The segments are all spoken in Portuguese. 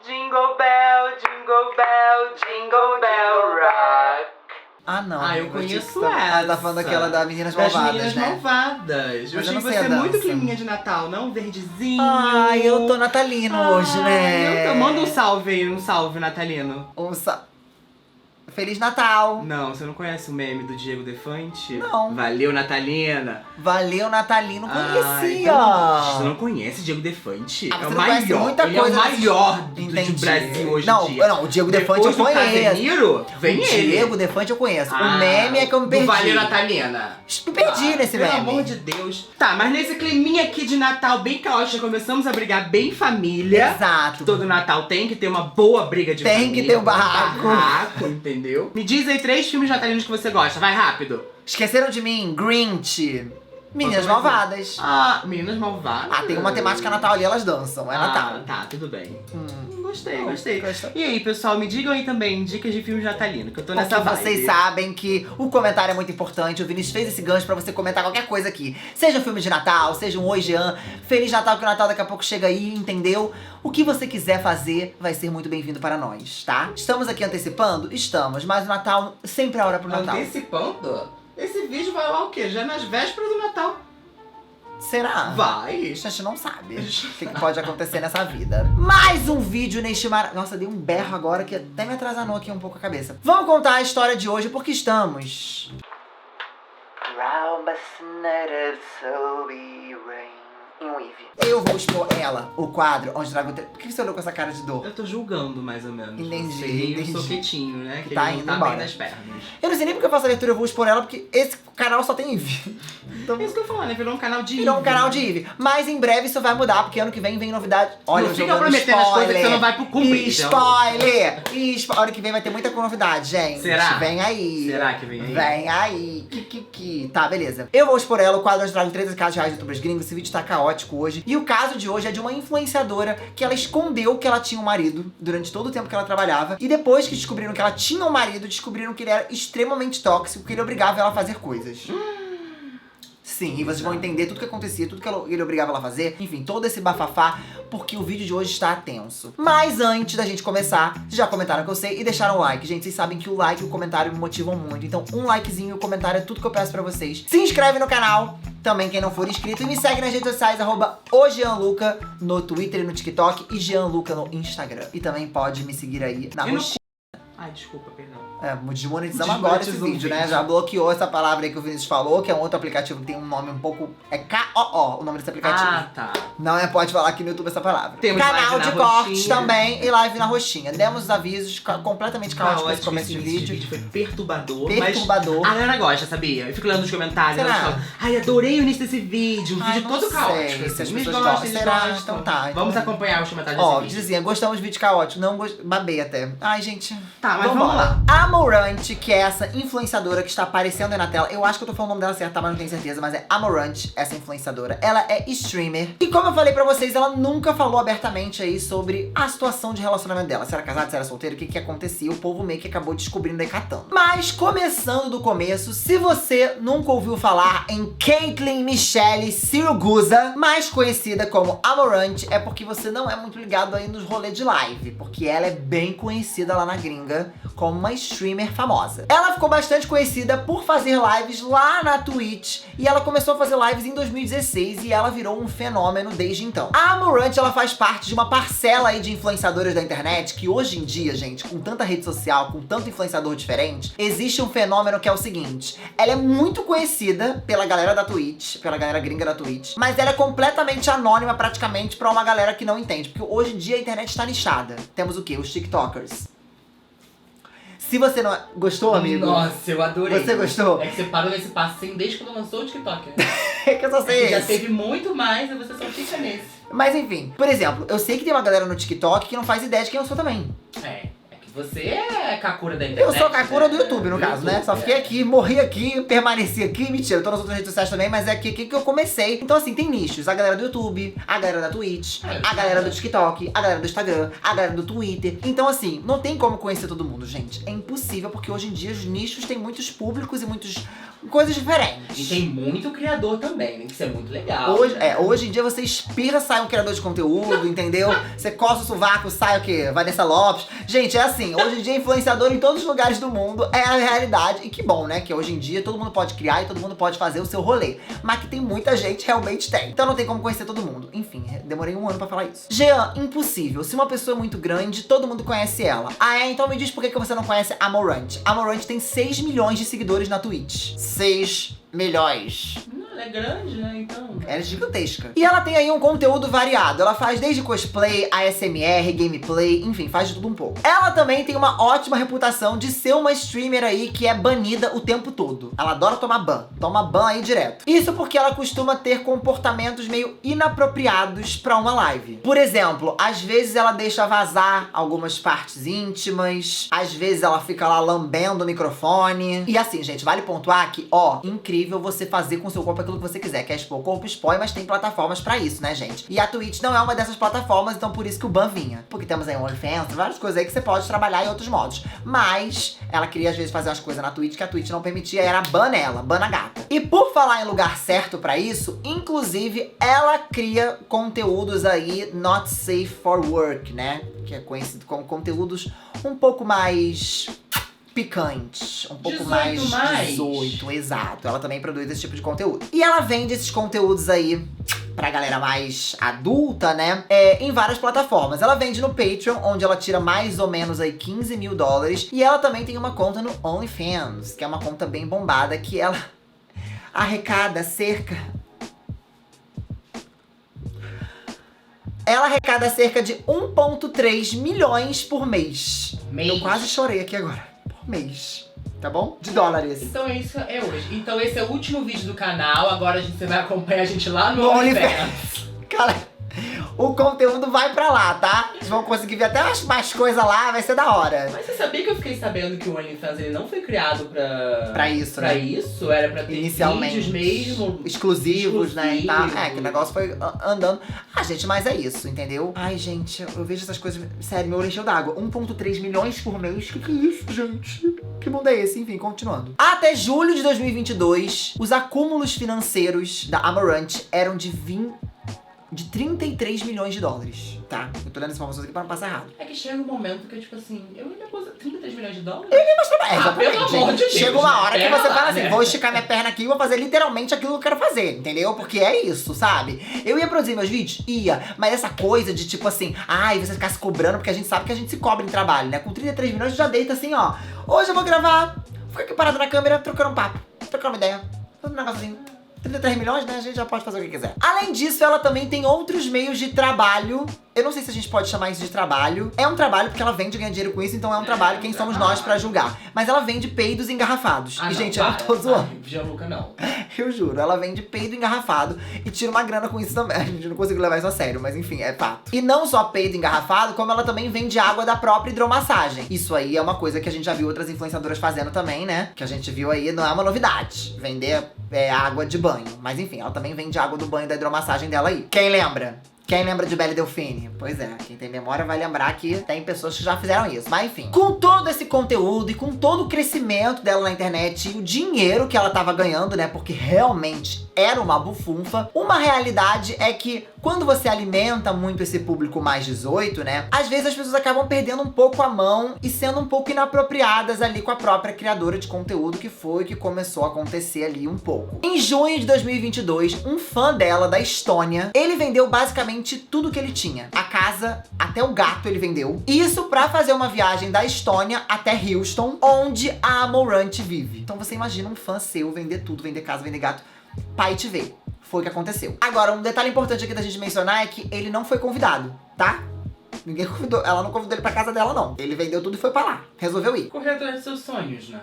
Jingle bell, jingle bell rock. Ah, não. Ah, eu amigo, conheço tá, essa. Tá falando daquela da Meninas Das Malvadas, Meninas né? Malvadas. Eu Mas achei eu não que sei a você é muito dança. climinha de Natal, não? Verdezinho. Ai, eu tô natalino hoje, né? Manda um salve aí, um salve natalino. Feliz Natal! Não, você não conhece o meme do Diego Defante? Não. Valeu, Natalina. Valeu, natalino, conhecia! Então, você não conhece Diego Defante? Ah, É você o não conhece maior. muita Ele coisa é o desse- maior do Entendi. Brasil hoje Não, em dia. não, o Diego Defante eu Depois do conheço. Casemiro, vem O ele. Diego Defante eu conheço. O meme é que eu me perdi. Do Valeu, Natalina. Me perdi nesse Pelo meme. amor de Deus. Tá, mas nesse climinha aqui de Natal bem caótico, começamos a brigar bem família. Exato. Todo Natal tem que ter uma boa briga de Tem família. que ter um barraco. Barraco, entendeu? Me diz aí 3 filmes natalinos que você gosta, vai rápido. Esqueceram de mim? Grinch. Meninas Qual que vai ser? Malvadas. Ah, Meninas Malvadas. Ah, tem uma temática Natal ali, elas dançam. É Natal. Tá, tudo bem. Gostei, Não, gostei. gostou. E aí, pessoal, me digam aí também dicas de filmes natalinos, que eu tô Porque nessa vibe. vocês sabem que o comentário é muito importante. O Vinícius fez esse gancho pra você comentar qualquer coisa aqui. Seja um filme de Natal, seja um Oi Jean, Feliz Natal, que o Natal daqui a pouco chega aí, entendeu? O que você quiser fazer vai ser muito bem-vindo para nós, tá? Estamos aqui antecipando? Estamos, mas o Natal sempre é a hora pro Natal. Antecipando? Esse vídeo vai lá o quê? Já nas vésperas do Natal. Será? Vai. A gente não sabe o que pode acontecer nessa vida. Mais um vídeo neste mar... Nossa, dei um berro agora que até me atrasanou aqui um pouco a cabeça. Vamos contar a história de hoje porque estamos... Em um Eve. Eu vou expor ela, o quadro onde trago... Por que você olhou com essa cara de dor? Eu tô julgando, mais ou menos. Entendi, Você meio entendi. soquetinho, né? Que Que tá ele indo não tá embora. bem nas pernas. Eu não sei nem porque eu faço a leitura, eu vou expor ela porque esse canal só tem Eve. Então... É isso que eu falo, né? Virou um canal de Virou um Eve. canal de Eve. Mas em breve isso vai mudar, porque ano que vem novidade. Olha, Não eu fica jogando prometendo as coisas que spoiler. você não vai cumprir, então. Spoiler! Ano que vem vai ter muita novidade, gente. Será? Vem aí. Será que vem aí? Vem aí. Que. Tá, beleza. Eu vou expor ela, o quadro onde trago 13 casos reais de youtubers gringos. Esse vídeo tá caótico hoje. E o caso de hoje é de uma influenciadora que ela escondeu que ela tinha um marido durante todo o tempo que ela trabalhava. E depois que descobriram que ela tinha um marido, descobriram que ele era extremamente tóxico, que ele obrigava ela a fazer coisas. Sim, e vocês vão entender tudo que acontecia, tudo que ele obrigava ela a fazer. Enfim, todo esse bafafá, porque o vídeo de hoje está tenso. Mas antes da gente começar, vocês já comentaram que eu sei e deixaram o like. Gente, vocês sabem que o like e o comentário me motivam muito. Então, um likezinho e o comentário é tudo que eu peço pra vocês. Se inscreve no canal, também quem não for inscrito. E me segue nas redes sociais, @ojeanluca no Twitter e no TikTok. E Jeanluca no Instagram. E também pode me seguir aí na E no roxinha. Ai, desculpa, perdão. Desmonetizamos agora esse Desmonetizou o vídeo, né? vídeo. Já bloqueou essa palavra aí que o Vinícius falou, que é um outro aplicativo que tem um nome um pouco... É K-O-O, o nome desse aplicativo. Ah, tá. Não é, pode falar aqui no YouTube essa palavra. Temos Canal live de na cortes roxinha. também e live na roxinha. Demos os avisos completamente caóticos nesse começo de esse vídeo. foi perturbador. Perturbador. Mas a galera gosta, sabia? Eu fico lendo nos comentários. Será? elas falam, ai, adorei o início desse vídeo. Um Ai, vídeo não todo sei caótico. se as Eles pessoas gostam, gostam. eles Será? gostam. Então tá, Vamos então- acompanhar os comentários Ó, desse vídeo. dizia, gostamos de vídeo caótico, não babei até. Ai, gente. Tá, mas vamos lá. A Morant, que é essa influenciadora que está aparecendo aí na tela. Eu acho que eu tô falando o nome dela certo, tá? Mas não tenho certeza. Mas é a Morant, essa influenciadora. Ela é streamer. E como eu falei pra vocês, ela nunca falou abertamente aí sobre a situação de relacionamento dela. Se era casada, se era solteira, o que que acontecia. O povo meio que acabou descobrindo aí catando. Mas, começando do começo, se você nunca ouviu falar em Caitlyn Michelle Siragusa, mais conhecida como a Morant, é porque você não é muito ligado aí nos rolês de live. Porque ela é bem conhecida lá na gringa como uma streamer famosa. Ela ficou bastante conhecida por fazer lives lá na Twitch. E ela começou a fazer lives em 2016 e ela virou um fenômeno desde então. A Morant, ela faz parte de uma parcela aí de influenciadoras da internet que hoje em dia, gente, com tanta rede social, com tanto influenciador diferente, existe um fenômeno que é o seguinte. Ela é muito conhecida pela galera da Twitch, pela galera gringa da Twitch, mas ela é completamente anônima praticamente pra uma galera que não entende. Porque hoje em dia a internet está nichada. Temos o quê? Os TikTokers. Se você não... Gostou, amigo? Nossa, eu adorei. Você gostou? É que você parou nesse passinho desde quando lançou o TikTok, né? É que eu só sei Já esse. teve muito mais e você só fica nesse. Mas enfim, por exemplo, eu sei que tem uma galera no TikTok que não faz ideia de quem eu sou também. É que Você é Kakura da internet. Eu sou a Kakura do né? YouTube, no caso, né? Só fiquei aqui, morri aqui, permaneci aqui. Mentira, eu tô nas outras redes sociais também, mas é aqui que eu comecei. Então, assim, tem nichos. A galera do YouTube, a galera da Twitch, a galera do TikTok, a galera do Instagram, a galera do Twitter. Então, assim, não tem como conhecer todo mundo, gente. É impossível, porque hoje em dia os nichos têm muitos públicos e muitas coisas diferentes. E tem muito criador também, né? Isso é muito legal. Hoje em dia você espirra, sai um criador de conteúdo, entendeu? Você coça o sovaco, sai o quê? Vanessa Lopes. Gente, é assim, hoje em dia influenciador em todos os lugares do mundo é a realidade. E que bom, né? Que hoje em dia todo mundo pode criar e todo mundo pode fazer o seu rolê. Mas que tem muita gente realmente tem. Então não tem como conhecer todo mundo. Enfim, demorei um ano pra falar isso. Jean, impossível. Se uma pessoa é muito grande, todo mundo conhece ela. Ah, é? Então me diz por que você não conhece a Morant. A Morant tem 6 milhões de seguidores na Twitch. 6 milhões. Ela é grande, né? Então. Ela é gigantesca. E ela tem aí um conteúdo variado. Ela faz desde cosplay, ASMR, gameplay, enfim, faz de tudo um pouco. Ela também tem uma ótima reputação de ser uma streamer aí que é banida o tempo todo. Ela adora tomar ban. Toma ban aí direto. Isso porque ela costuma ter comportamentos meio inapropriados pra uma live. Por exemplo, às vezes ela deixa vazar algumas partes íntimas. Às vezes ela fica lá lambendo o microfone. E assim, gente, vale pontuar que, ó, incrível você fazer com o seu corpo aquilo que você quiser. Quer expor o corpo, expõe, mas tem plataformas pra isso, né, gente? E a Twitch não é uma dessas plataformas, então por isso que o ban vinha. Porque temos aí o OnlyFans, várias coisas aí que você pode trabalhar em outros modos. Mas ela queria, às vezes, fazer umas coisas na Twitch que a Twitch não permitia, era ban nela, ban na gata. E por falar em lugar certo pra isso, inclusive, ela cria conteúdos aí not safe for work, né? Que é conhecido como conteúdos um pouco mais picantes, um pouco 18 mais 18, exato. Ela também produz esse tipo de conteúdo. E ela vende esses conteúdos aí pra galera mais adulta, né? Em várias plataformas. Ela vende no Patreon, onde ela tira mais ou menos aí $15 mil. E ela também tem uma conta no OnlyFans, que é uma conta bem bombada, que ela arrecada cerca... Ela arrecada cerca de 1,3 milhões por mês. Eu quase chorei aqui agora. Mês, tá bom? De dólares. Então é isso, é hoje. Então esse é o último vídeo do canal, agora você vai acompanhar a gente lá no OnlyFans. Cara, o conteúdo vai pra lá, tá? Vocês vão conseguir ver até mais coisa lá, vai ser da hora. Mas você sabia que eu fiquei sabendo que o OnlyFans ele não foi criado pra isso, pra né? isso? Era pra ter inicialmente vídeos mesmo exclusivos, né? E tá. Que o negócio foi andando. Ah, gente, mas é isso, entendeu? Ai, gente, eu vejo essas coisas. Sério, meu olho encheu d'água. 1,3 milhões por mês? Que é isso, gente? Que mundo é esse? Enfim, continuando. Até julho de 2022, os acúmulos financeiros da Amouranth eram de 33 milhões de dólares, tá? Eu tô dando essa informação aqui pra não passar errado. É que chega um momento que, tipo assim, eu ia me aposentar. 33 milhões de dólares? Eu ia mais trabalhar. Pelo amor de Deus. Chega uma hora que você fala assim, né? vou esticar minha perna aqui e vou fazer literalmente aquilo que eu quero fazer, entendeu? Porque é isso, sabe? Eu ia produzir meus vídeos? Ia. Mas essa coisa de tipo assim, ai, você ficar se cobrando, porque a gente sabe que a gente se cobra em trabalho, né? Com 33 milhões já deita assim, ó. Hoje eu vou gravar, ficar aqui parado na câmera, trocando um papo, trocando uma ideia, fazendo um negocinho. 33 milhões, né? A gente já pode fazer o que quiser. Além disso, ela também tem outros meios de trabalho. Eu não sei se a gente pode chamar isso de trabalho. É um trabalho porque ela vende e ganha dinheiro com isso, então é um trabalho. Quem somos nós pra julgar? Mas ela vende peidos engarrafados. E, gente, eu não tô zoando. Gianluca, não. Eu juro, ela vende peido engarrafado e tira uma grana com isso também. A gente não consegue levar isso a sério, mas enfim, é fato. E não só peido engarrafado, como ela também vende água da própria hidromassagem. Isso aí é uma coisa que a gente já viu outras influenciadoras fazendo também, né? Que a gente viu aí, não é uma novidade. Vender água de banho. Mas enfim, ela também vende água do banho da hidromassagem dela aí. Quem lembra? Quem lembra de Belle Delfine? Pois é, quem tem memória vai lembrar que tem pessoas que já fizeram isso. Mas enfim, com todo esse conteúdo e com todo o crescimento dela na internet e o dinheiro que ela tava ganhando, né? Porque realmente era uma bufunfa. Uma realidade é que quando você alimenta muito esse público mais 18, né? Às vezes as pessoas acabam perdendo um pouco a mão e sendo um pouco inapropriadas ali com a própria criadora de conteúdo, que foi o que começou a acontecer ali um pouco. Em junho de 2022, um fã dela, da Estônia, ele vendeu basicamente tudo que ele tinha. A casa, até o gato ele vendeu. Isso pra fazer uma viagem da Estônia até Houston, onde a Amouranth vive. Então você imagina um fã seu vender tudo, vender casa, vender gato, pai te ver. Foi o que aconteceu. Agora, um detalhe importante aqui da gente mencionar é que ele não foi convidado, tá? Ninguém convidou, ela não convidou ele pra casa dela, não. Ele vendeu tudo e foi pra lá. Resolveu ir. Correr atrás dos seus sonhos, né?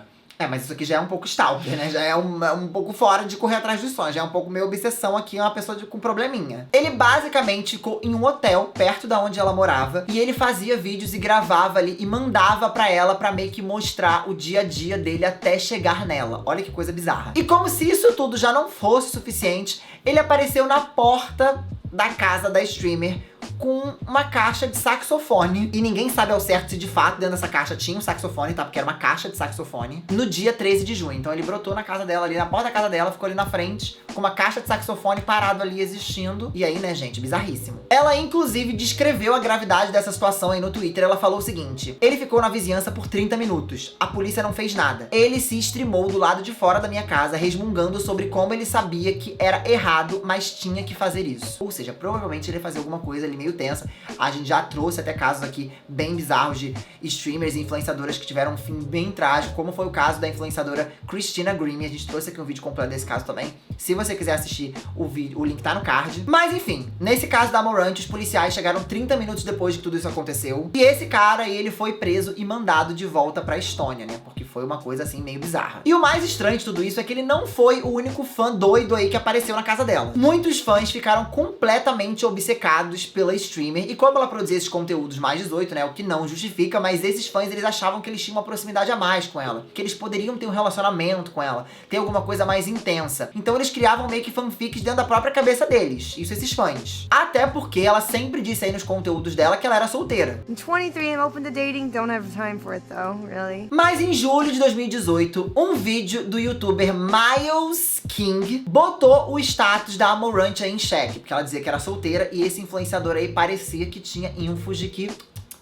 Mas isso aqui já é um pouco stalker, né? Já é um pouco fora de correr atrás dos sonhos. Já é um pouco meio obsessão aqui, uma pessoa com probleminha. Ele basicamente ficou em um hotel, perto da onde ela morava. E ele fazia vídeos e gravava ali e mandava pra ela pra meio que mostrar o dia a dia dele até chegar nela. Olha que coisa bizarra. E como se isso tudo já não fosse suficiente, ele apareceu na porta da casa da streamer com uma caixa de saxofone. E ninguém sabe ao certo se de fato dentro dessa caixa tinha um saxofone, tá? Porque era uma caixa de saxofone. No dia 13 de junho. Então ele brotou na casa dela, ali na porta da casa dela, ficou ali na frente, com uma caixa de saxofone parado ali existindo. E aí, né, gente, bizarríssimo. Ela, inclusive, descreveu a gravidade dessa situação aí no Twitter. Ela falou o seguinte: ele ficou na vizinhança por 30 minutos. A polícia não fez nada. Ele se streamou do lado de fora da minha casa, resmungando sobre como ele sabia que era errado, mas tinha que fazer isso. Ou seja, provavelmente ele ia fazer alguma coisa ali meio tensa. A gente já trouxe até casos aqui bem bizarros de streamers e influenciadoras que tiveram um fim bem trágico, como foi o caso da influenciadora Christina Grimmie. A gente trouxe aqui um vídeo completo desse caso também. Se você quiser assistir o vídeo, o link tá no card. Mas enfim, nesse caso da Amouranth, os policiais chegaram 30 minutos depois de que tudo isso aconteceu. E esse cara aí, ele foi preso e mandado de volta pra Estônia, né? Porque foi uma coisa assim meio bizarra. E o mais estranho de tudo isso é que ele não foi o único fã doido aí que apareceu na casa dela. Muitos fãs ficaram completamente obcecados pela streamer, e como ela produzia esses conteúdos mais 18, né, o que não justifica, mas esses fãs, eles achavam que eles tinham uma proximidade a mais com ela, que eles poderiam ter um relacionamento com ela, ter alguma coisa mais intensa. Então eles criavam meio que fanfics dentro da própria cabeça deles, isso esses fãs. Até porque ela sempre disse aí nos conteúdos dela que ela era solteira. I'm 23, I'm open to dating, don't have time for it though, really. Mas em julho de 2018, um vídeo do youtuber Miles King botou o status da Amouranth aí em xeque, porque ela dizia que era solteira e esse influenciador aí parecia que tinha ínfos de que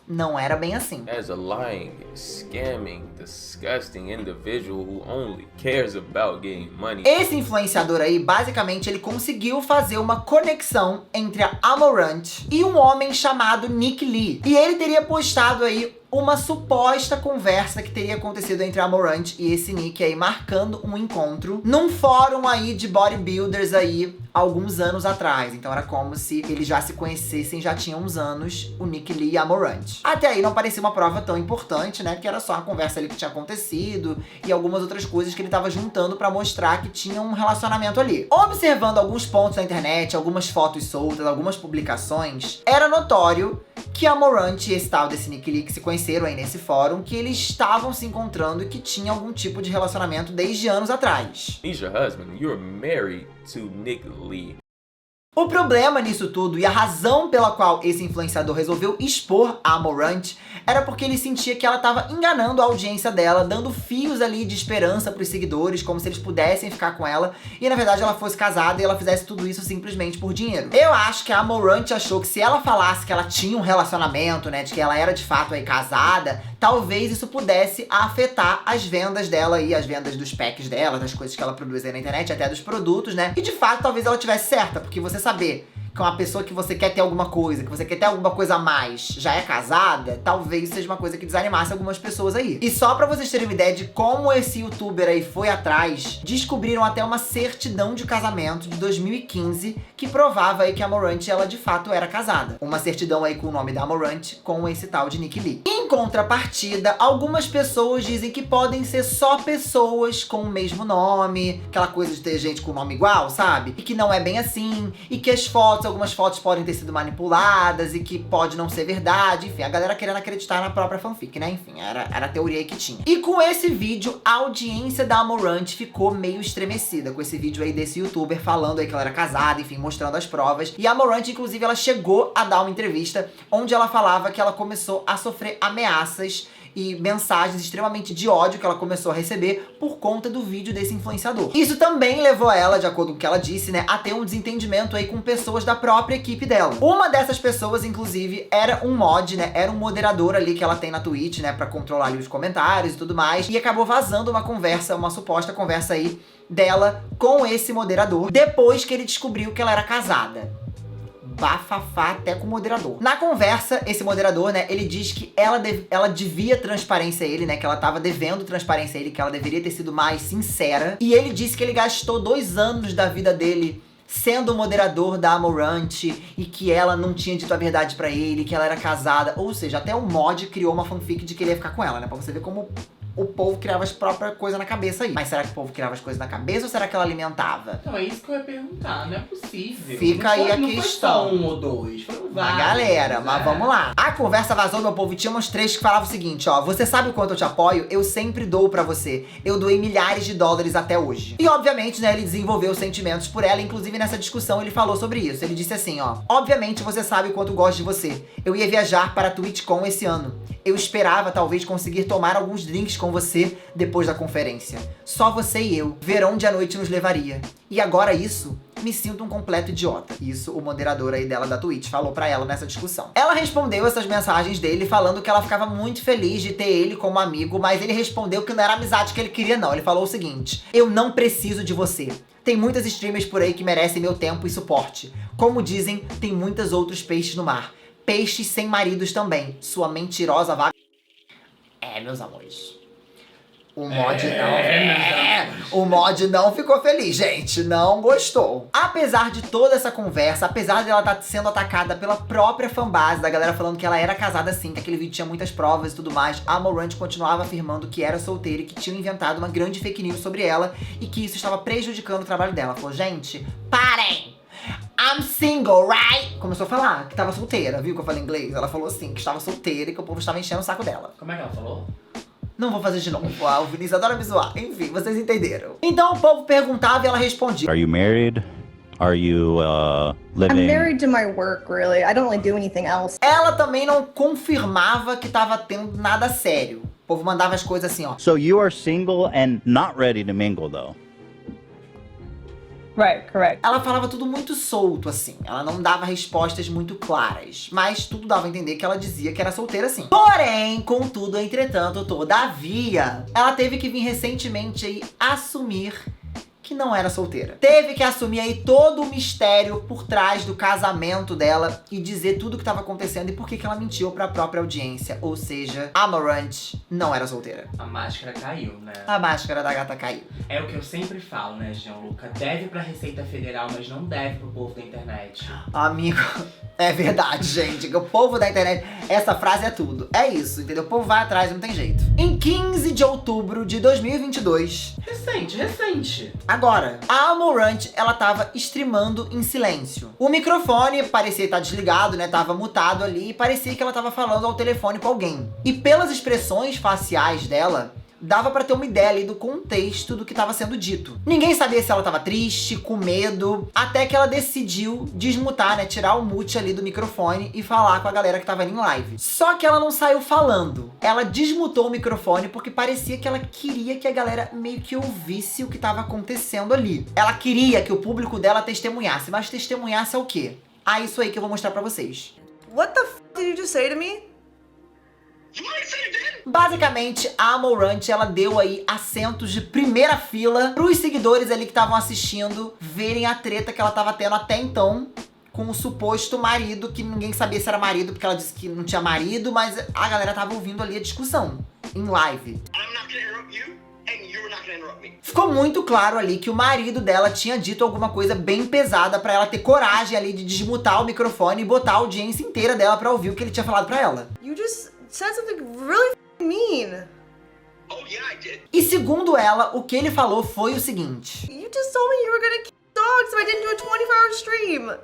não era bem assim. As a lying, scamming, disgusting individual who only cares about getting money. Esse influenciador aí, basicamente, ele conseguiu fazer uma conexão entre a Amouranth e um homem chamado Nick Lee. E ele teria postado aí uma suposta conversa que teria acontecido entre a Amouranth e esse Nick aí, marcando um encontro num fórum aí de bodybuilders aí, alguns anos atrás. Então era como se eles já se conhecessem, já tinham uns anos, o Nick Lee e a Amouranth. Até aí não parecia uma prova tão importante, né, que era só a conversa ali que tinha acontecido e algumas outras coisas que ele tava juntando pra mostrar que tinha um relacionamento ali. Observando alguns pontos na internet, algumas fotos soltas, algumas publicações, era notório que a Amouranth e esse tal desse Nick Lee que se conheceram aí nesse fórum, que eles estavam se encontrando e que tinha algum tipo de relacionamento desde anos atrás. He's your husband. You're married to Nick Lee. O problema nisso tudo e a razão pela qual esse influenciador resolveu expor a Amouranth era porque ele sentia que ela estava enganando a audiência dela, dando fios ali de esperança pros seguidores, como se eles pudessem ficar com ela, e na verdade ela fosse casada e ela fizesse tudo isso simplesmente por dinheiro. Eu acho que a Amouranth achou que se ela falasse que ela tinha um relacionamento, né, de que ela era de fato aí casada, talvez isso pudesse afetar as vendas dela e as vendas dos packs dela, das coisas que ela produz aí na internet, até dos produtos, né, e de fato talvez ela tivesse certa, porque você saber que uma pessoa que você quer ter alguma coisa, que você quer ter alguma coisa a mais, já é casada, talvez seja uma coisa que desanimasse algumas pessoas aí. E só pra vocês terem uma ideia de como esse youtuber aí foi atrás, descobriram até uma certidão de casamento de 2015 que provava aí que a Amouranth, ela de fato era casada. Uma certidão aí com o nome da Amouranth com esse tal de Nick Lee. Em contrapartida, algumas pessoas dizem que podem ser só pessoas com o mesmo nome, aquela coisa de ter gente com nome igual, sabe? E que não é bem assim, e que as fotos, algumas fotos podem ter sido manipuladas e que pode não ser verdade, enfim, a galera querendo acreditar na própria fanfic, né? Enfim, era a teoria aí que tinha. E com esse vídeo, a audiência da Amouranth ficou meio estremecida com esse vídeo aí desse youtuber falando aí que ela era casada, enfim, mostrando as provas. E a Amouranth, inclusive, ela chegou a dar uma entrevista onde ela falava que ela começou a sofrer ameaças e mensagens extremamente de ódio que ela começou a receber por conta do vídeo desse influenciador. Isso também levou ela, de acordo com o que ela disse, né, a ter um desentendimento aí com pessoas da própria equipe dela. Uma dessas pessoas, inclusive, era um mod, né, era um moderador ali que ela tem na Twitch, né, pra controlar ali os comentários e tudo mais, e acabou vazando uma conversa, uma suposta conversa aí dela com esse moderador, depois que ele descobriu que ela era casada. Bafafá até com o moderador. Na conversa, esse moderador, né, ele diz que ela devia transparência a ele, né, que ela tava devendo transparência a ele, que ela deveria ter sido mais sincera. E ele disse que ele gastou 2 anos da vida dele sendo o moderador da Amouranth e que ela não tinha dito a verdade pra ele, que ela era casada. Ou seja, até o mod criou uma fanfic de que ele ia ficar com ela, né, pra você ver como o povo criava as próprias coisas na cabeça aí. Mas será que o povo criava as coisas na cabeça ou será que ela alimentava? Então, é isso que eu ia perguntar, não é possível. Fica aí a não questão. Foi só 1 ou 2, foram Uma vários. galera, mas vamos lá. A conversa vazou, meu povo, e tinha uns trechos que falavam o seguinte, ó. Você sabe o quanto eu te apoio? Eu sempre dou pra você. Eu doei milhares de dólares até hoje. E obviamente, né, ele desenvolveu sentimentos por ela. Inclusive, nessa discussão, ele falou sobre isso. Ele disse assim, ó. Obviamente, você sabe o quanto gosto de você. Eu ia viajar para a TwitchCon esse ano. Eu esperava, talvez, conseguir tomar alguns drinks com você depois da conferência. Só você e eu. Ver onde a noite nos levaria. E agora isso... me sinto um completo idiota. Isso o moderador aí dela da Twitch falou pra ela nessa discussão. Ela respondeu essas mensagens dele falando que ela ficava muito feliz de ter ele como amigo, mas ele respondeu que não era a amizade que ele queria não. Ele falou o seguinte: eu não preciso de você. Tem muitas streamers por aí que merecem meu tempo e suporte. Como dizem, tem muitos outros peixes no mar. Peixes sem maridos também. Sua mentirosa vaga... É, meus amores. O mod não ficou feliz, gente. Não gostou. Apesar de toda essa conversa, apesar de ela estar sendo atacada pela própria fanbase, da galera falando que ela era casada sim, que aquele vídeo tinha muitas provas e tudo mais, a Amouranth continuava afirmando que era solteira e que tinham inventado uma grande fake news sobre ela e que isso estava prejudicando o trabalho dela. Ela falou, gente, parem! I'm single, right? Começou a falar que tava solteira, viu que eu falei em inglês? Ela falou assim, que estava solteira e que o povo estava enchendo o saco dela. Como é que ela falou? Não vou fazer de novo. O Vinícius adora me zoar. Enfim, vocês entenderam. Então o povo perguntava e ela respondia. Are you married? Are you living? I'm married to my work, really. I don't really do anything else. Ela também não confirmava que tava tendo nada sério. O povo mandava as coisas assim, ó. So you are single and not ready to mingle, though. Right, correct. Ela falava tudo muito solto, assim. Ela não dava respostas muito claras. Mas tudo dava a entender que ela dizia que era solteira, sim. Porém, contudo, entretanto, todavia, ela teve que vir recentemente aí assumir que não era solteira. Teve que assumir aí todo o mistério por trás do casamento dela e dizer tudo o que estava acontecendo e por que ela mentiu pra própria audiência. Ou seja, a Amouranth não era solteira. A máscara caiu, né? A máscara da gata caiu. É o que eu sempre falo, né, Gianluca? Deve pra Receita Federal, mas não deve pro povo da internet. Amigo, é verdade, gente. Que o povo da internet, essa frase é tudo. É isso, entendeu? O povo vai atrás, não tem jeito. Em 15 de outubro de 2022... Recente. Agora, a Amouranth, ela tava streamando em silêncio. O microfone parecia estar desligado, né? Tava mutado ali e parecia que ela tava falando ao telefone com alguém. E pelas expressões faciais dela, dava pra ter uma ideia ali do contexto do que tava sendo dito. Ninguém sabia se ela tava triste, com medo, até que ela decidiu desmutar, né? Tirar o mute ali do microfone e falar com a galera que tava ali em live. Só que ela não saiu falando. Ela desmutou o microfone porque parecia que ela queria que a galera meio que ouvisse o que tava acontecendo ali. Ela queria que o público dela testemunhasse, mas testemunhasse é o quê? Ah, isso aí que eu vou mostrar pra vocês. What the f did you just say to me? Basicamente, a Amouranth, ela deu aí assentos de primeira fila pros seguidores ali que estavam assistindo verem a treta que ela tava tendo até então com o suposto marido, que ninguém sabia se era marido, porque ela disse que não tinha marido, mas a galera tava ouvindo ali a discussão, em live. Ficou muito claro ali que o marido dela tinha dito alguma coisa bem pesada pra ela ter coragem ali de desmutar o microfone e botar a audiência inteira dela pra ouvir o que ele tinha falado pra ela. You just said something really mean. Oh yeah, I did. E segundo ela, o que ele falou foi o seguinte. You just told me you were gonna kill dogs if I didn't do a 24-hour stream.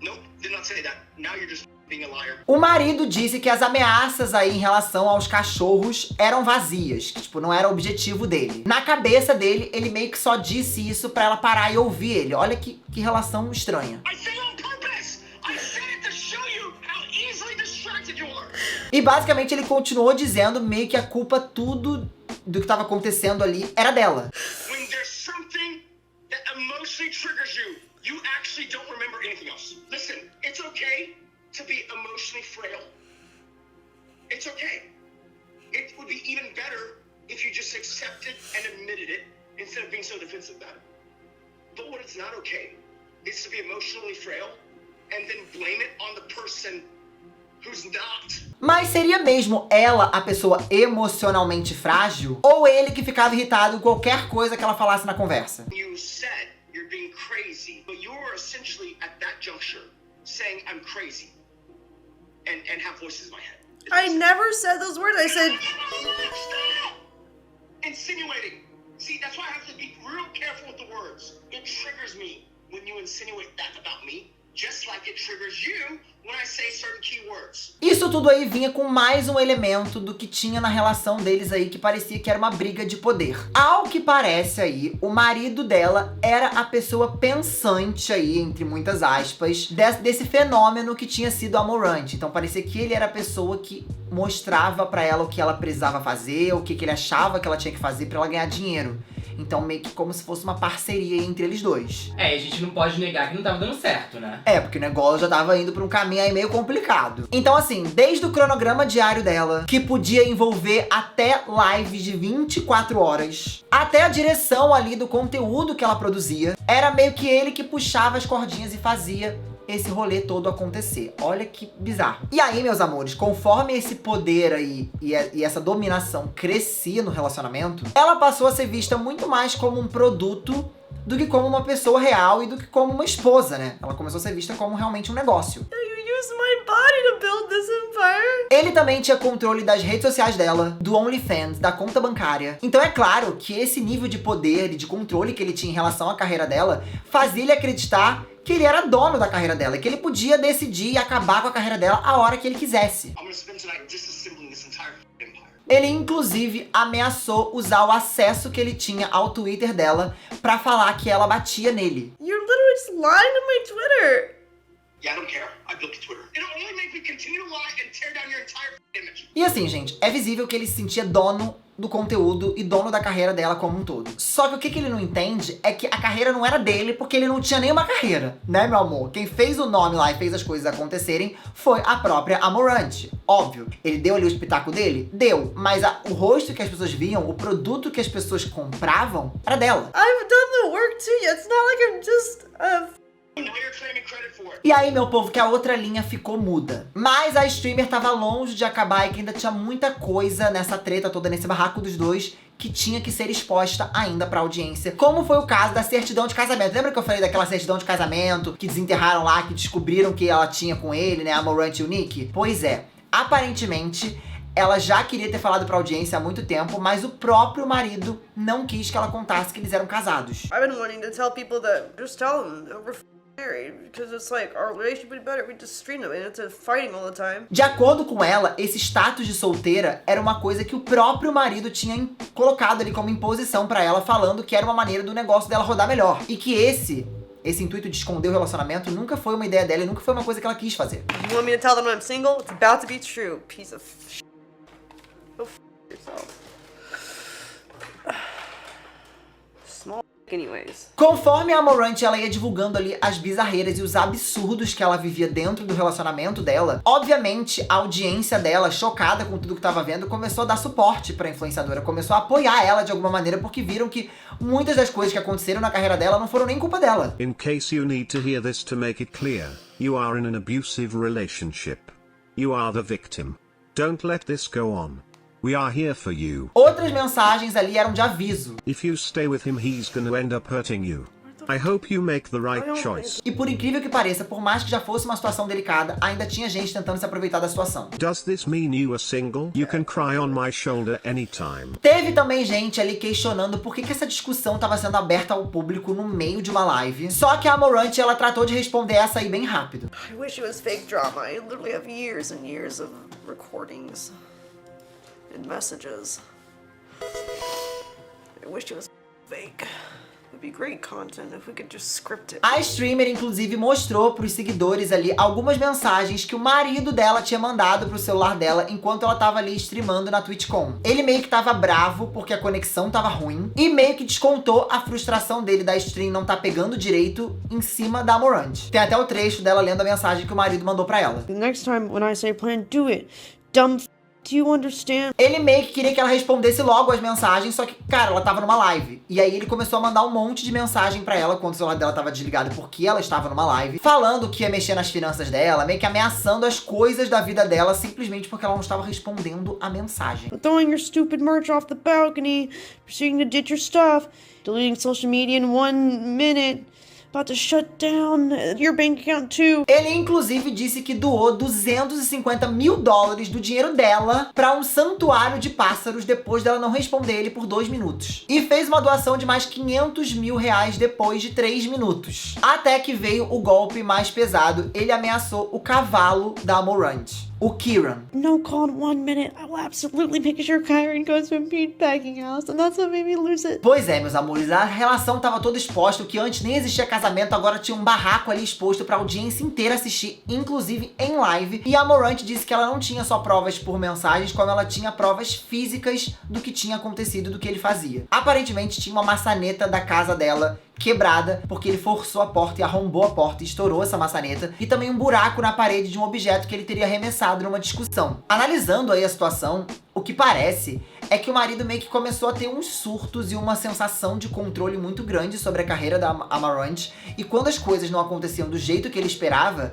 Nope, did not say that. Now you're just being a liar. O marido disse que as ameaças aí em relação aos cachorros eram vazias, que tipo, não era o objetivo dele. Na cabeça dele, ele meio que só disse isso pra ela parar e ouvir ele. Olha que relação estranha. I said it on purpose. I said it to show you how easily distracted you are. E basicamente ele continuou dizendo meio que a culpa tudo do que tava acontecendo ali era dela. When there's something that emotionally triggers you, you actually don't remember anything else. Listen, it's okay to be emotionally frail. It's okay. It would be even better if you just accepted and admitted it instead of being so defensive about it. But what it's not okay is to be emotionally frail and then blame it on the person who's not. Mas seria mesmo ela a pessoa emocionalmente frágil? Ou ele que ficava irritado com qualquer coisa que ela falasse na conversa? You said you're being crazy, but you're essentially at that juncture saying I'm crazy and have voices in my head. I never said those words. I said, Stop! Insinuating. See, that's why I have to be real careful with the words. It triggers me when you insinuate that about me, just like it triggers you when I say certain keywords. Isso tudo aí vinha com mais um elemento do que tinha na relação deles aí, que parecia que era uma briga de poder. Ao que parece aí, o marido dela era a pessoa pensante aí, entre muitas aspas, desse fenômeno que tinha sido a Morant. Então parecia que ele era a pessoa que mostrava pra ela o que ela precisava fazer, o que ele achava que ela tinha que fazer pra ela ganhar dinheiro. Então meio que como se fosse uma parceria entre eles dois. É, a gente não pode negar que não tava dando certo, né? É, porque o negócio já tava indo pra um caminho aí meio complicado. Então assim, desde o cronograma diário dela, que podia envolver até lives de 24 horas, até a direção ali do conteúdo que ela produzia, era meio que ele que puxava as cordinhas e fazia esse rolê todo acontecer. Olha que bizarro. E aí, meus amores, conforme esse poder aí e essa dominação crescia no relacionamento, ela passou a ser vista muito mais como um produto do que como uma pessoa real e do que como uma esposa, né? Ela começou a ser vista como realmente um negócio. You used my body to build this empire. Ele também tinha controle das redes sociais dela, do OnlyFans, da conta bancária. Então é claro que esse nível de poder e de controle que ele tinha em relação à carreira dela fazia ele acreditar que ele era dono da carreira dela, que ele podia decidir e acabar com a carreira dela a hora que ele quisesse. I'm gonna spend tonight disassembling this entire empire. Ele, inclusive, ameaçou usar o acesso que ele tinha ao Twitter dela pra falar que ela batia nele. You're literally just lying to my Twitter. Yeah, I don't care. I built Twitter. It'll only make me continue to lie and tear down your entire image. E assim, gente, é visível que ele se sentia dono do conteúdo e dono da carreira dela como um todo. Só que o que ele não entende é que a carreira não era dele, porque ele não tinha nenhuma carreira, né, meu amor? Quem fez o nome lá e fez as coisas acontecerem foi a própria Amorant. Óbvio, ele deu ali o espetáculo dele? Deu. Mas o rosto que as pessoas viam, o produto que as pessoas compravam, era dela. I've done the work too. It's not like I'm just Now you're claiming credit for it. E aí, meu povo, que a outra linha ficou muda. Mas a streamer tava longe de acabar e que ainda tinha muita coisa nessa treta toda, nesse barraco dos dois, que tinha que ser exposta ainda pra audiência. Como foi o caso da certidão de casamento. Lembra que eu falei daquela certidão de casamento que desenterraram lá, que descobriram que ela tinha com ele, né, a Morant e o Nick? Pois é, aparentemente ela já queria ter falado pra audiência há muito tempo, mas o próprio marido não quis que ela contasse que eles eram casados. I've been wanting to tell people that just tell them that we're married because it's like our relationship would be better if we just stream them and it's a fighting all the time. De acordo com ela, esse status de solteira era uma coisa que o próprio marido tinha colocado ali como imposição pra ela, falando que era uma maneira do negócio dela rodar melhor. E que esse intuito de esconder o relacionamento nunca foi uma ideia dela e nunca foi uma coisa que ela quis fazer. You want me to tell them I'm single? It's about to be true. Piece of shit. Go f yourself. Small anyways. Conforme a Morant ela ia divulgando ali as bizarreiras e os absurdos que ela vivia dentro do relacionamento dela, obviamente a audiência dela, chocada com tudo que tava vendo, começou a dar suporte pra influenciadora, começou a apoiar ela de alguma maneira, porque viram que muitas das coisas que aconteceram na carreira dela não foram nem culpa dela. In case you need to hear this to make it clear, you are in an abusive relationship. You are the victim. Don't let this go on. We are here for you. Outras mensagens ali eram de aviso. If you stay with him, he's gonna end up hurting you. I hope you make the right choice. E por incrível que pareça, por mais que já fosse uma situação delicada, ainda tinha gente tentando se aproveitar da situação. Does this mean you are single? You can cry on my shoulder anytime. Teve também gente ali questionando por que essa discussão estava sendo aberta ao público no meio de uma live. Só que a Morant, ela tratou de responder essa aí bem rápido. I wish it was fake drama. I literally have years and years of recordings and messages. I wish it was fake. It would be great content if we could just script it. A streamer, inclusive, mostrou pros seguidores ali algumas mensagens que o marido dela tinha mandado pro celular dela enquanto ela tava ali streamando na TwitchCon. Ele meio que tava bravo porque a conexão tava ruim e meio que descontou a frustração dele da stream não tá pegando direito em cima da Morant. Tem até o trecho dela lendo a mensagem que o marido mandou pra ela. The next time when I say plan, do it. Dumb f***. Do you understand? Ele meio que queria que ela respondesse logo as mensagens, só que, cara, ela tava numa live. E aí ele começou a mandar um monte de mensagem pra ela quando o celular dela tava desligado porque ela estava numa live, falando que ia mexer nas finanças dela, meio que ameaçando as coisas da vida dela, simplesmente porque ela não estava respondendo a mensagem. Throwing your stupid merch off the balcony, proceeding to ditch your stuff, deleting social media in 1 minute. about to shut down your bank account too. Ele inclusive disse que doou 250 mil dólares do dinheiro dela pra um santuário de pássaros depois dela não responder ele por 2 minutos. E fez uma doação de mais 500 mil reais depois de 3 minutos. Até que veio o golpe mais pesado. Ele ameaçou o cavalo da Amorant, o Kieran. No call in 1 minute. I will absolutely make sure Kyron goes to a meatpacking house, and that's what made me lose it. Pois é, meus amores, a relação tava toda exposta, o que antes nem existia casamento, agora tinha um barraco ali exposto pra audiência inteira assistir, inclusive em live. E a Morant disse que ela não tinha só provas por mensagens, como ela tinha provas físicas do que tinha acontecido, do que ele fazia. Aparentemente tinha uma maçaneta da casa dela quebrada, porque ele forçou a porta e arrombou a porta e estourou essa maçaneta, e também um buraco na parede de um objeto que ele teria arremessado numa discussão. Analisando aí a situação, o que parece é que o marido meio que começou a ter uns surtos e uma sensação de controle muito grande sobre a carreira da Amorant, e quando as coisas não aconteciam do jeito que ele esperava,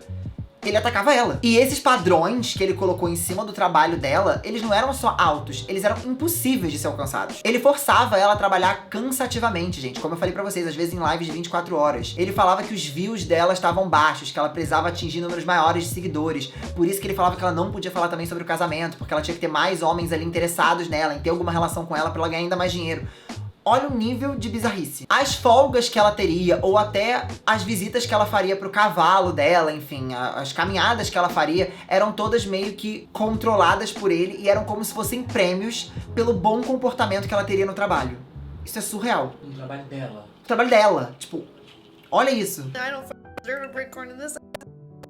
ele atacava ela. E esses padrões que ele colocou em cima do trabalho dela, eles não eram só altos, eles eram impossíveis de ser alcançados. Ele forçava ela a trabalhar cansativamente, gente. Como eu falei pra vocês, às vezes em lives de 24 horas. Ele falava que os views dela estavam baixos, que ela precisava atingir números maiores de seguidores. Por isso que ele falava que ela não podia falar também sobre o casamento, porque ela tinha que ter mais homens ali interessados nela, em ter alguma relação com ela pra ela ganhar ainda mais dinheiro. Olha o nível de bizarrice. As folgas que ela teria, ou até as visitas que ela faria pro cavalo dela, enfim, as caminhadas que ela faria, eram todas meio que controladas por ele e eram como se fossem prêmios pelo bom comportamento que ela teria no trabalho. Isso é surreal. No trabalho dela. O trabalho dela. Tipo, olha isso. I don't deserve a break according to this.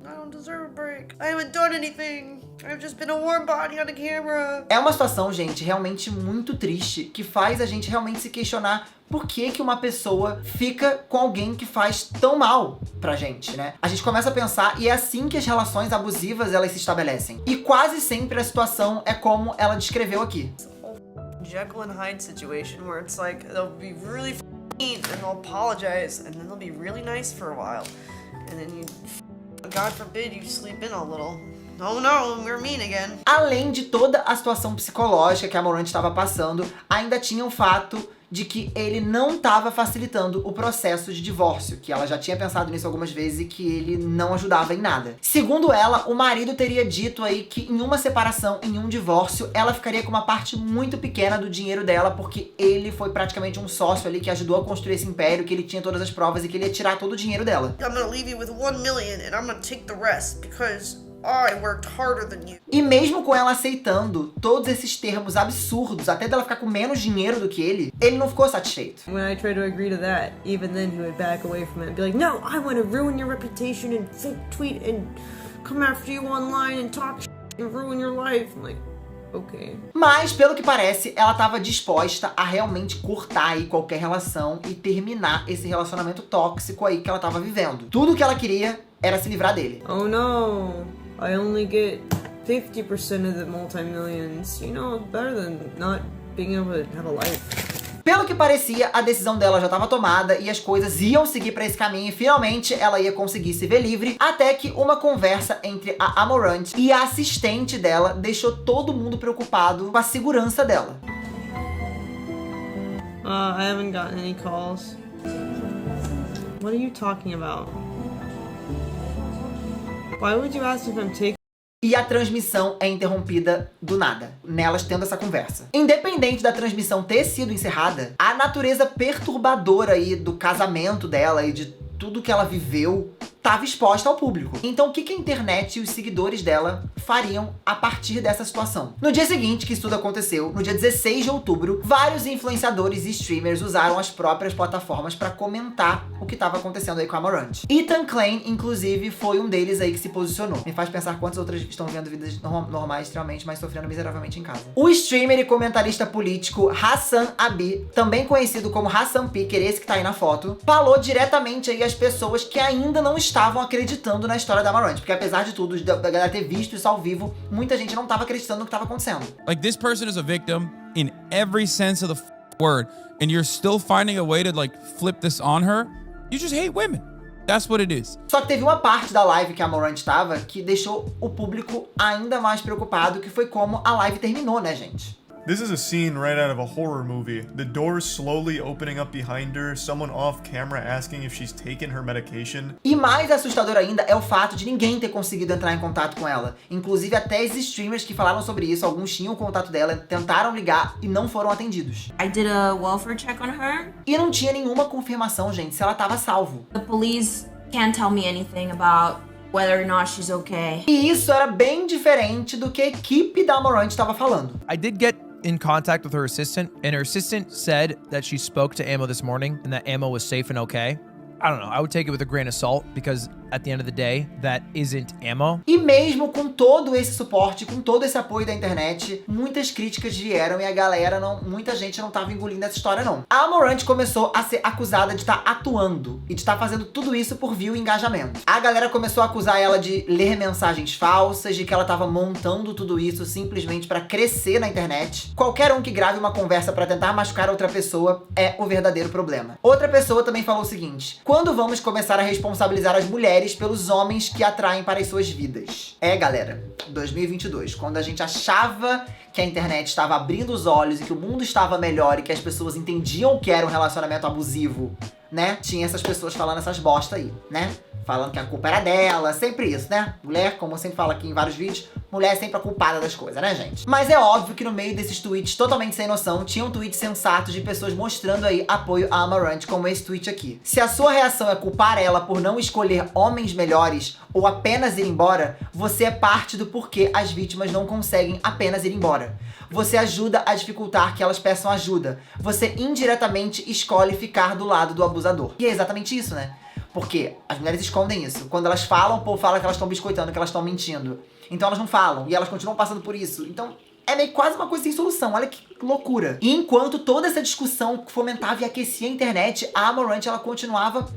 I don't deserve a break. I haven't done anything. I've just been a warm body on a camera. É uma situação, gente, realmente muito triste, que faz a gente realmente se questionar por que que uma pessoa fica com alguém que faz tão mal pra gente, né? A gente começa a pensar, e é assim que as relações abusivas, elas se estabelecem. E quase sempre a situação é como ela descreveu aqui. Jekyll and Hyde situation where it's like they'll be really mean and they'll apologize and then they'll be really nice for a while. And then you, God forbid, you sleep in a little. Oh no, we're mean again. Além de toda a situação psicológica que a Morant estava passando, ainda tinha o fato de que ele não estava facilitando o processo de divórcio, que ela já tinha pensado nisso algumas vezes e que ele não ajudava em nada. Segundo ela, o marido teria dito aí que em uma separação, em um divórcio, ela ficaria com uma parte muito pequena do dinheiro dela, porque ele foi praticamente um sócio ali que ajudou a construir esse império, que ele tinha todas as provas e que ele ia tirar todo o dinheiro dela. I'm gonna leave you with 1 million and I'm gonna take the rest because I worked harder than you. E mesmo com ela aceitando todos esses termos absurdos, até dela ficar com menos dinheiro do que ele não ficou satisfeito. When I tried to agree to that, even then he would back away from it and be like, no, I want to ruin your reputation and fake tweet and come after you online and talk shit and ruin your life. I'm like, ok. Mas, pelo que parece, ela estava disposta a realmente cortar aí qualquer relação e terminar esse relacionamento tóxico aí que ela estava vivendo. Tudo que ela queria era se livrar dele. Oh no, I only get 50% of the multi-millions. You know, better than not being able to have a life. Pelo que parecia, a decisão dela já estava tomada e as coisas iam seguir para esse caminho e finalmente ela ia conseguir se ver livre, até que uma conversa entre a Amorant e a assistente dela deixou todo mundo preocupado com a segurança dela. I haven't gotten any calls. What are you talking about? Why would you ask if I'm taking? E a transmissão é interrompida do nada, nelas tendo essa conversa. Independente da transmissão ter sido encerrada, a natureza perturbadora aí do casamento dela e de tudo que ela viveu estava exposta ao público. Então o que a internet e os seguidores dela fariam a partir dessa situação? No dia seguinte que isso tudo aconteceu, no dia 16 de outubro, vários influenciadores e streamers usaram as próprias plataformas para comentar o que estava acontecendo aí com a Amorant. Ethan Klein, inclusive, foi um deles aí que se posicionou. Me faz pensar quantas outras estão vivendo vidas normais, extremamente, mas sofrendo miseravelmente em casa. O streamer e comentarista político Hassan Abi, também conhecido como Hassan Piker, esse que tá aí na foto, falou diretamente aí às pessoas que ainda não estavam acreditando na história da Amorant, porque apesar de tudo, da galera ter visto isso ao vivo, muita gente não tava acreditando no que tava acontecendo. Like, this person is a victim in every sense of the word, and you're still finding a way to, like, flip this on her? You just hate women. That's what it is. Só que teve uma parte da live que a Amorant tava que deixou o público ainda mais preocupado, que foi como a live terminou, né, gente? This is a scene right out of a horror movie. The doors slowly opening up behind her, someone off camera asking if she's taken her medication. E mais assustador ainda é o fato de ninguém ter conseguido entrar em contato com ela. Inclusive até os streamers que falaram sobre isso, alguns tinham o contato dela, tentaram ligar e não foram atendidos. I did a welfare check on her. E não tinha nenhuma confirmação, gente, se ela tava salvo. The police can't tell me anything about whether or not she's okay. E isso era bem diferente do que a equipe da Amouranth estava falando. I did get in contact with her assistant, and her assistant said that she spoke to Ammo this morning and that Ammo was safe and okay. I don't know, I would take it with a grain of salt because at the end of the day, that isn't Ammo. E mesmo com todo esse suporte, com todo esse apoio da internet, muitas críticas vieram e a galera muita gente não tava engolindo essa história não. A Amouranth começou a ser acusada de estar atuando e de estar fazendo tudo isso por view e engajamento. A galera começou a acusar ela de ler mensagens falsas, de que ela tava montando tudo isso simplesmente pra crescer na internet. Qualquer um que grave uma conversa pra tentar machucar outra pessoa é o verdadeiro problema. Outra pessoa também falou o seguinte: quando vamos começar a responsabilizar as mulheres pelos homens que atraem para as suas vidas? É, galera, 2022, quando a gente achava que a internet estava abrindo os olhos e que o mundo estava melhor e que as pessoas entendiam o que era um relacionamento abusivo, né? Tinha essas pessoas falando essas bosta aí, né? Falando que a culpa era dela, sempre isso, né? Mulher, como eu sempre falo aqui em vários vídeos, mulher é sempre a culpada das coisas, né, gente? Mas é óbvio que no meio desses tweets totalmente sem noção, tinham tweets sensatos de pessoas mostrando aí apoio à Amouranth, como esse tweet aqui. Se a sua reação é culpar ela por não escolher homens melhores ou apenas ir embora, você é parte do porquê as vítimas não conseguem apenas ir embora. Você ajuda a dificultar que elas peçam ajuda. Você indiretamente escolhe ficar do lado do abusador. E é exatamente isso, né? Porque as mulheres escondem isso. Quando elas falam, o povo fala que elas estão biscoitando, que elas estão mentindo. Então elas não falam, e elas continuam passando por isso. Então é meio quase uma coisa sem solução, olha que loucura. E enquanto toda essa discussão fomentava e aquecia a internet, a Amouranth, ela continuava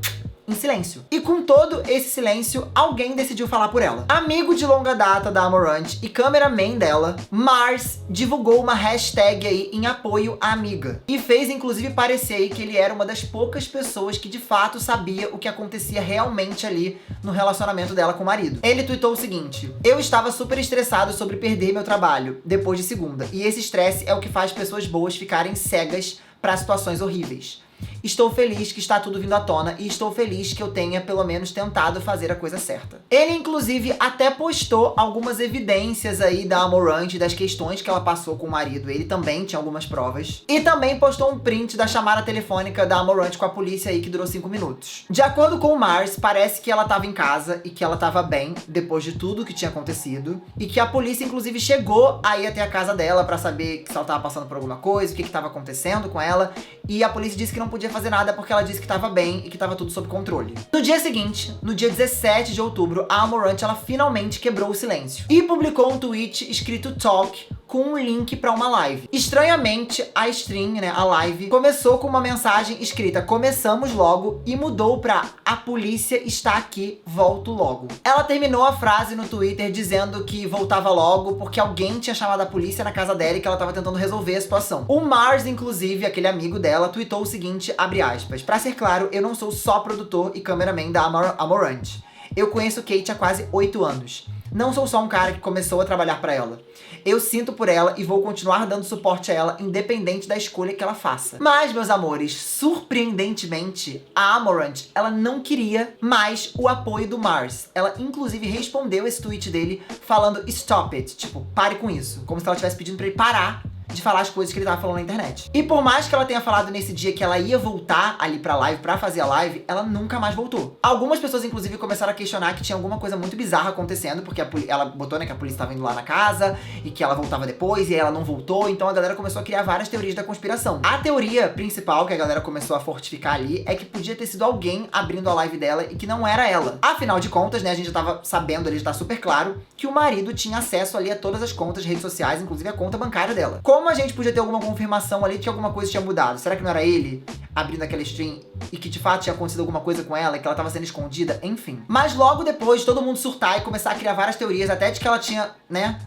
em silêncio. E com todo esse silêncio, alguém decidiu falar por ela. Amigo de longa data da Amouranth e cameraman dela, Mars, divulgou uma hashtag aí em apoio à amiga. E fez inclusive parecer aí que ele era uma das poucas pessoas que de fato sabia o que acontecia realmente ali no relacionamento dela com o marido. Ele tweetou o seguinte: eu estava super estressado sobre perder meu trabalho depois de segunda. E esse estresse é o que faz pessoas boas ficarem cegas para situações horríveis. Estou feliz que está tudo vindo à tona e estou feliz que eu tenha pelo menos tentado fazer a coisa certa. Ele inclusive até postou algumas evidências aí da Amouranth, das questões que ela passou com o marido. Ele também tinha algumas provas. E também postou um print da chamada telefônica da Amouranth com a polícia aí que durou 5 minutos. De acordo com o Mars, parece que ela estava em casa e que ela estava bem depois de tudo que tinha acontecido. E que a polícia inclusive chegou aí até a casa dela pra saber se ela estava passando por alguma coisa, o que estava acontecendo com ela. E a polícia disse que não podia fazer nada porque ela disse que estava bem e que estava tudo sob controle. No dia seguinte, no dia 17 de outubro, a Amouranth, ela finalmente quebrou o silêncio e publicou um tweet escrito Talk com um link pra uma live. Estranhamente, a stream, né, a live, começou com uma mensagem escrita "começamos logo" e mudou pra "a polícia está aqui, volto logo". Ela terminou a frase no Twitter dizendo que voltava logo porque alguém tinha chamado a polícia na casa dela e que ela tava tentando resolver a situação. O Mars, inclusive, aquele amigo dela, tweetou o seguinte, abre aspas: "Pra ser claro, eu não sou só produtor e cameraman da Amouranth. Eu conheço Kate há quase 8 anos. Não sou só um cara que começou a trabalhar pra ela. Eu sinto por ela e vou continuar dando suporte a ela, independente da escolha que ela faça". Mas, meus amores, surpreendentemente, a Amouranth, ela não queria mais o apoio do Mars. Ela, inclusive, respondeu esse tweet dele falando "stop it", tipo, pare com isso. Como se ela estivesse pedindo pra ele parar de falar as coisas que ele tava falando na internet. E por mais que ela tenha falado nesse dia que ela ia voltar ali pra live, pra fazer a live, ela nunca mais voltou. Algumas pessoas, inclusive, começaram a questionar que tinha alguma coisa muito bizarra acontecendo, porque ela botou, né, que a polícia tava indo lá na casa, e que ela voltava depois, e ela não voltou, então a galera começou a criar várias teorias da conspiração. A teoria principal que a galera começou a fortificar ali é que podia ter sido alguém abrindo a live dela e que não era ela. Afinal de contas, né, a gente já tava sabendo ali, já tá super claro, que o marido tinha acesso ali a todas as contas de redes sociais, inclusive a conta bancária dela. Como a gente podia ter alguma confirmação ali de que alguma coisa tinha mudado? Será que não era ele abrindo aquela stream e que de fato tinha acontecido alguma coisa com ela e que ela tava sendo escondida? Enfim. Mas logo depois, todo mundo surtar e começar a criar várias teorias, até de que ela tinha, né,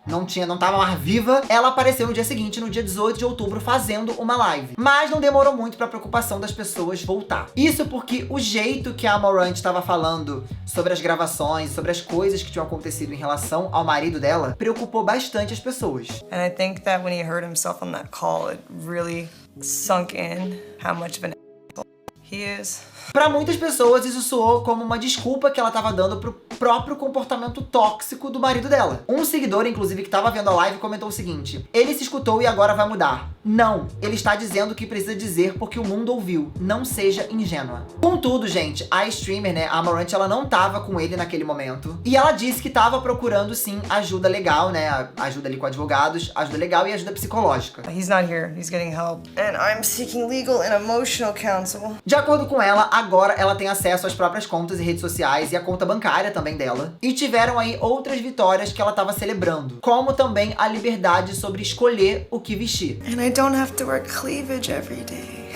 não tava mais viva, ela apareceu no dia seguinte, no dia 18 de outubro, fazendo uma live. Mas não demorou muito pra preocupação das pessoas voltar. Isso porque o jeito que a Amouranth estava falando sobre as gravações, sobre as coisas que tinham acontecido em relação ao marido dela, preocupou bastante as pessoas. And I think that when he heard himself on that call, it really sunk in how much of an asshole he is. Pra muitas pessoas, isso soou como uma desculpa que ela tava dando pro próprio comportamento tóxico do marido dela. Um seguidor, inclusive, que tava vendo a live, comentou o seguinte: ele se escutou e agora vai mudar. Não, ele está dizendo o que precisa dizer porque o mundo ouviu. Não seja ingênua. Contudo, gente, a streamer, né, a Amouranth, ela não tava com ele naquele momento. E ela disse que tava procurando, sim, ajuda legal, né, ajuda ali com advogados, ajuda legal e ajuda psicológica. He's not here. He's getting help. And I'm seeking legal and emotional counsel. De acordo com ela, agora ela tem acesso às próprias contas e redes sociais e a conta bancária também dela. E tiveram aí outras vitórias que ela tava celebrando, como também a liberdade sobre escolher o que vestir. And I don't have to wear cleavage every day.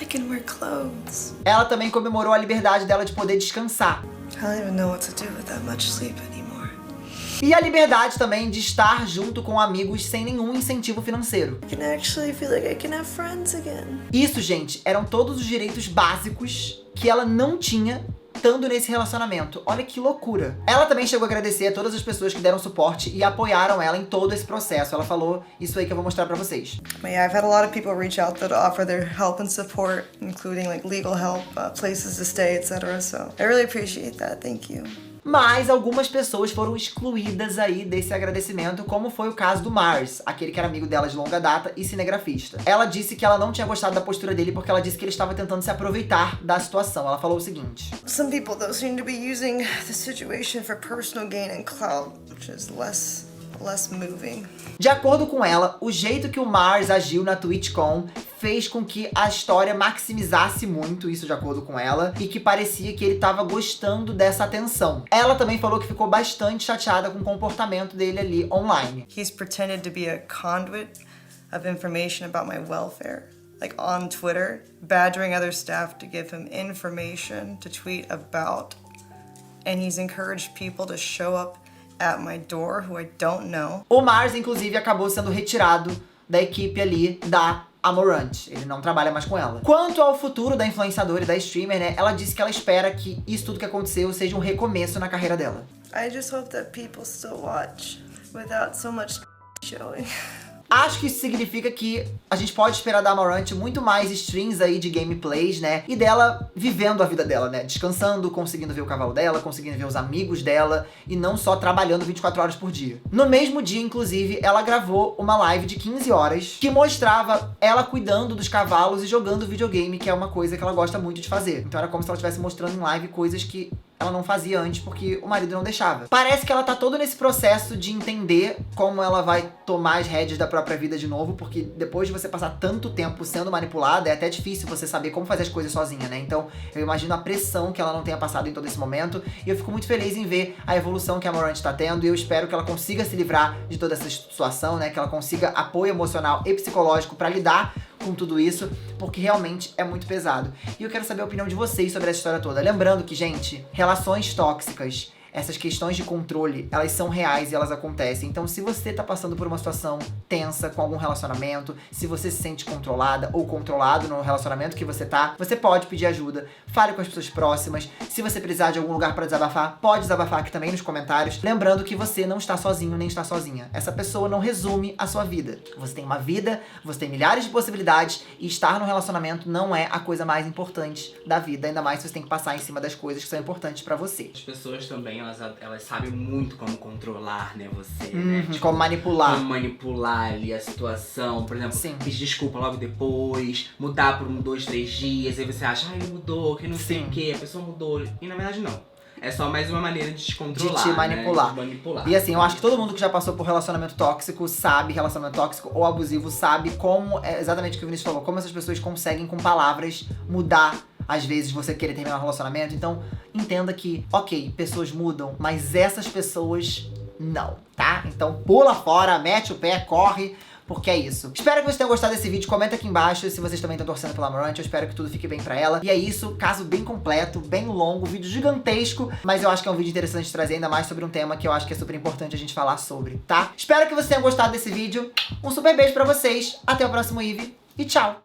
I can wear clothes. Ela também comemorou a liberdade dela de poder descansar. I don't even know what to do with that much sleep anymore. E a liberdade também de estar junto com amigos sem nenhum incentivo financeiro. I can actually feel like I can have friends again. Isso, gente, eram todos os direitos básicos que ela não tinha estando nesse relacionamento. Olha que loucura. Ela também chegou a agradecer a todas as pessoas que deram suporte e apoiaram ela em todo esse processo. Ela falou isso aí que eu vou mostrar pra vocês. Yeah, I've had a lot of people reach out that offer their help and support, including like legal help, places to stay, etc. So I really appreciate that. Thank you. Mas algumas pessoas foram excluídas aí desse agradecimento, como foi o caso do Mars, aquele que era amigo dela de longa data e cinegrafista. Ela disse que ela não tinha gostado da postura dele porque ela disse que ele estava tentando se aproveitar da situação. Ela falou o seguinte: Some people though seem to be using the situation for personal gain and clout, which is less moving. De acordo com ela, o jeito que o Mars agiu na TwitchCon fez com que a história maximizasse muito, isso de acordo com ela, e que parecia que ele tava gostando dessa atenção. Ela também falou que ficou bastante chateada com o comportamento dele ali online. He's pretended to be a conduit of information about my welfare, like on Twitter, badgering other staff to give him information to tweet about, and he's encouraged people to show up at my door who I don't know. O Mars, inclusive, acabou sendo retirado da equipe ali da Amouranth. Ele não trabalha mais com ela. Quanto ao futuro da influenciadora e da streamer, né, ela disse que ela espera que isso tudo que aconteceu seja um recomeço na carreira dela. I just hope that people still watch without so much showing. Acho que isso significa que a gente pode esperar da Amouranth muito mais streams aí de gameplays, né? E dela vivendo a vida dela, né? Descansando, conseguindo ver o cavalo dela, conseguindo ver os amigos dela e não só trabalhando 24 horas por dia. No mesmo dia, inclusive, ela gravou uma live de 15 horas que mostrava ela cuidando dos cavalos e jogando videogame, que é uma coisa que ela gosta muito de fazer. Então era como se ela estivesse mostrando em live coisas que ela não fazia antes porque o marido não deixava. Parece que ela tá todo nesse processo de entender como ela vai tomar as rédeas da própria vida de novo, porque depois de você passar tanto tempo sendo manipulada, é até difícil você saber como fazer as coisas sozinha, né? Então, eu imagino a pressão que ela não tenha passado em todo esse momento, e eu fico muito feliz em ver a evolução que a Amouranth tá tendo, e eu espero que ela consiga se livrar de toda essa situação, né? Que ela consiga apoio emocional e psicológico pra lidar com tudo isso, porque realmente é muito pesado. E eu quero saber a opinião de vocês sobre essa história toda. Lembrando que, gente, relações tóxicas, essas questões de controle, elas são reais e elas acontecem. Então, se você tá passando por uma situação tensa com algum relacionamento, se você se sente controlada ou controlado no relacionamento que você tá, você pode pedir ajuda. Fale com as pessoas próximas. Se você precisar de algum lugar pra desabafar, pode desabafar aqui também nos comentários. Lembrando que você não está sozinho nem está sozinha. Essa pessoa não resume a sua vida. Você tem uma vida, você tem milhares de possibilidades, e estar no relacionamento não é a coisa mais importante da vida, ainda mais se você tem que passar em cima das coisas que são importantes pra você. As pessoas também, elas sabem muito como controlar, né, você, né? Tipo, como manipular. Como manipular ali a situação. Por exemplo, Sim. pedir desculpa logo depois, mudar por 1, 2, 3 dias, aí você acha, ele mudou, que não sei o que, a pessoa mudou. E na verdade não. É só mais uma maneira de te controlar, De te manipular. Né? De manipular. E assim, eu acho que todo mundo que já passou por relacionamento tóxico sabe, relacionamento tóxico ou abusivo, sabe como, é exatamente o que o Vinícius falou, como essas pessoas conseguem com palavras mudar, às vezes, você querer terminar um relacionamento. Então, entenda que, ok, pessoas mudam, mas essas pessoas não, tá? Então pula fora, mete o pé, corre, porque é isso. Espero que vocês tenham gostado desse vídeo. Comenta aqui embaixo se vocês também estão torcendo pela Amouranth. Eu espero que tudo fique bem pra ela. E é isso, caso bem completo, bem longo, vídeo gigantesco, mas eu acho que é um vídeo interessante de trazer ainda mais sobre um tema que eu acho que é super importante a gente falar sobre, tá? Espero que vocês tenham gostado desse vídeo. Um super beijo pra vocês. Até o próximo Eve e tchau!